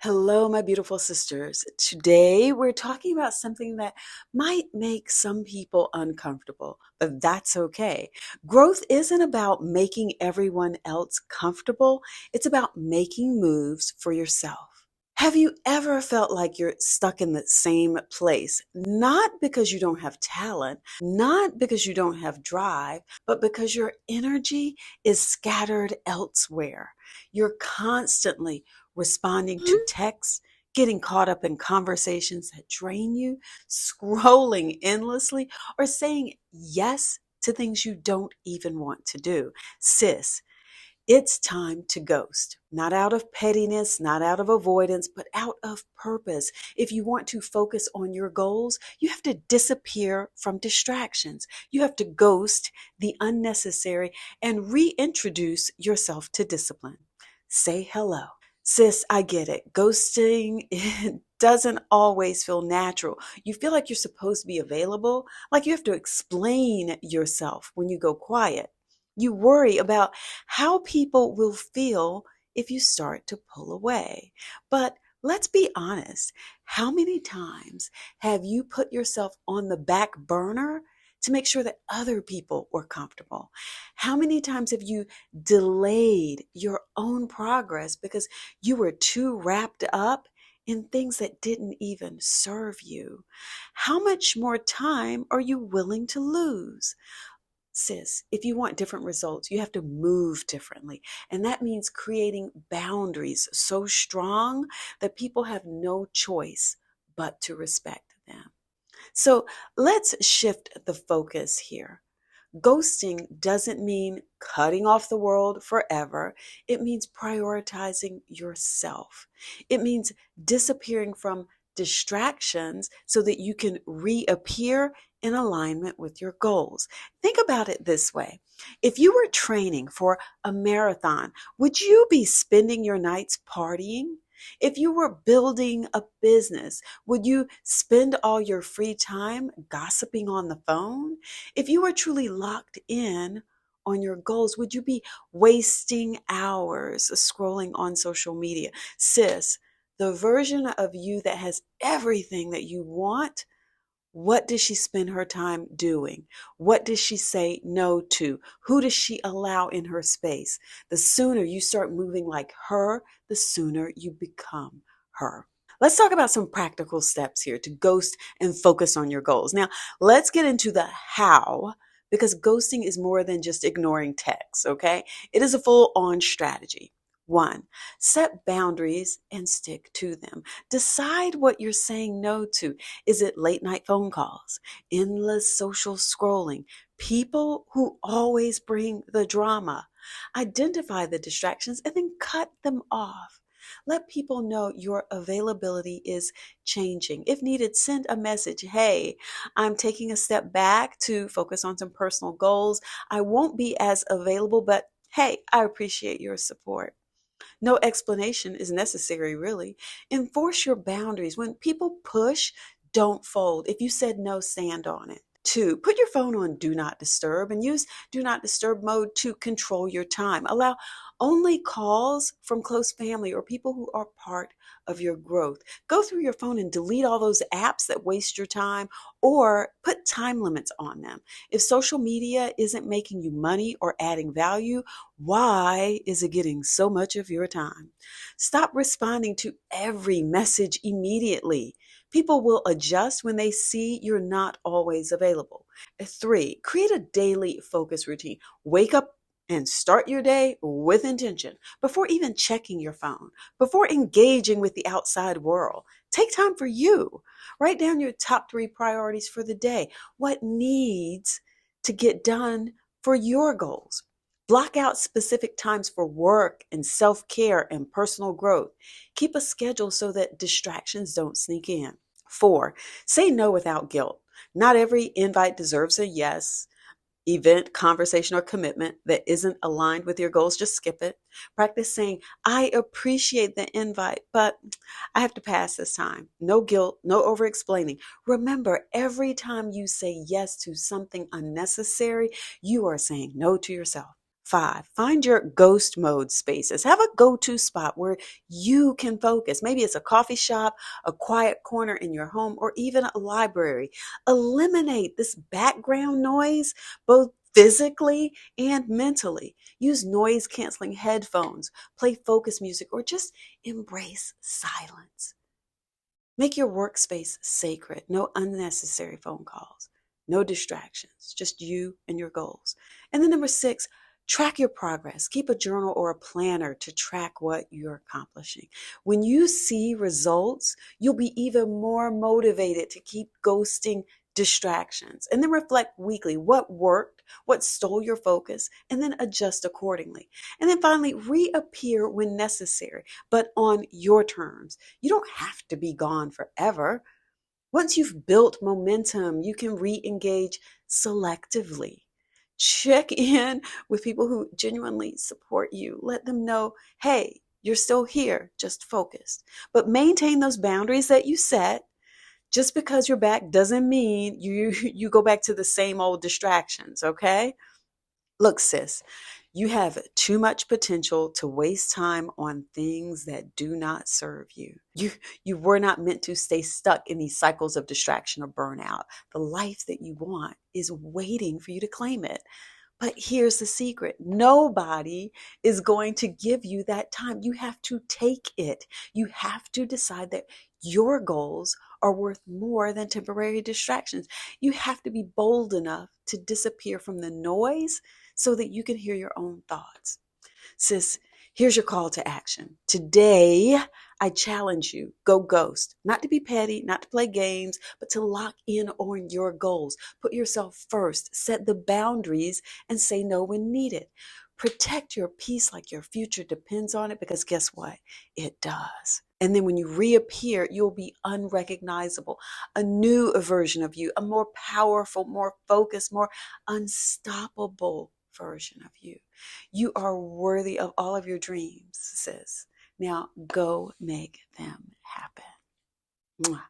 Hello, my beautiful sisters. Today we're talking about something that might make some people uncomfortable, but that's okay. Growth isn't about making everyone else comfortable, it's about making moves for yourself. Have you ever felt like you're stuck in the same place? Not because you don't have talent, not because you don't have drive, but because your energy is scattered elsewhere. You're constantly responding to texts, getting caught up in conversations that drain you, scrolling endlessly, or saying yes to things you don't even want to do. Sis, it's time to ghost. Not out of pettiness, not out of avoidance, but out of purpose. If you want to focus on your goals, you have to disappear from distractions. You have to ghost the unnecessary and reintroduce yourself to discipline. Say hello. Sis, I get it. Ghosting it doesn't always feel natural. You feel like you're supposed to be available, like you have to explain yourself when you go quiet. You worry about how people will feel if you start to pull away. But let's be honest. How many times have you put yourself on the back burner to make sure that other people were comfortable? How many times have you delayed your own progress because you were too wrapped up in things that didn't even serve you? How much more time are you willing to lose? Sis, if you want different results, you have to move differently. And that means creating boundaries so strong that people have no choice but to respect them. So let's shift the focus here. Ghosting doesn't mean cutting off the world forever. It means prioritizing yourself. It means disappearing from distractions so that you can reappear in alignment with your goals. Think about it this way. If you were training for a marathon, would you be spending your nights partying? If you were building a business, would you spend all your free time gossiping on the phone? If you were truly locked in on your goals, would you be wasting hours scrolling on social media? Sis, the version of you that has everything that you want, what does she spend her time doing? What does she say no to? Who does she allow in her space? The sooner you start moving like her, the sooner you become her. Let's talk about some practical steps here to ghost and focus on your goals. Now, let's get into the how, because ghosting is more than just ignoring texts, okay? It is a full on strategy. One, set boundaries and stick to them. Decide what you're saying no to. Is it late night phone calls, endless social scrolling, people who always bring the drama? Identify the distractions and then cut them off. Let people know your availability is changing. If needed, send a message. Hey, I'm taking a step back to focus on some personal goals. I won't be as available, but hey, I appreciate your support. No explanation is necessary, really. Enforce your boundaries. When people push, don't fold. If you said no, stand on it. Two, put your phone on do not disturb and use do not disturb mode to control your time. Allow only calls from close family or people who are part of your growth. Go through your phone and delete all those apps that waste your time or put time limits on them. If social media isn't making you money or adding value, why is it getting so much of your time? Stop responding to every message immediately. People will adjust when they see you're not always available. Three, create a daily focus routine. Wake up and start your day with intention before even checking your phone, before engaging with the outside world. Take time for you. Write down your top three priorities for the day. What needs to get done for your goals? Block out specific times for work and self care and personal growth. Keep a schedule so that distractions don't sneak in. Four, say no without guilt. Not every invite deserves a yes. Event, conversation, or commitment that isn't aligned with your goals, just skip it. Practice saying, I appreciate the invite, but I have to pass this time. No guilt, no over explaining. Remember, every time you say yes to something unnecessary, you are saying no to yourself. 5, find your ghost mode spaces. Have a go-to spot where you can focus. Maybe it's a coffee shop, a quiet corner in your home, or even a library. Eliminate this background noise, both physically and mentally. Use noise canceling headphones, play focus music, or just embrace silence. Make your workspace sacred. No unnecessary phone calls, no distractions, just you and your goals. And then number 6, track your progress. Keep a journal or a planner to track what you're accomplishing. When you see results, you'll be even more motivated to keep ghosting distractions. And then reflect weekly what worked, what stole your focus, and then adjust accordingly. And then finally, reappear when necessary, but on your terms. You don't have to be gone forever. Once you've built momentum, you can re-engage selectively. Check in with people who genuinely support you. Let them know, hey, you're still here, just focused. But maintain those boundaries that you set. Just because you're back doesn't mean you go back to the same old distractions, okay? Look, sis, you have too much potential to waste time on things that do not serve you. You were not meant to stay stuck in these cycles of distraction or burnout. The life that you want is waiting for you to claim it. But here's the secret. Nobody is going to give you that time. You have to take it. You have to decide that your goals are worth more than temporary distractions. You have to be bold enough to disappear from the noise so that you can hear your own thoughts. Sis, here's your call to action. Today, I challenge you, go ghost. Not to be petty, not to play games, but to lock in on your goals. Put yourself first, set the boundaries, and say no when needed. Protect your peace like your future depends on it, because guess what? It does. And then when you reappear, you'll be unrecognizable. A new version of you, a more powerful, more focused, more unstoppable version of you. You are worthy of all of your dreams, sis. Now go make them happen. Mwah.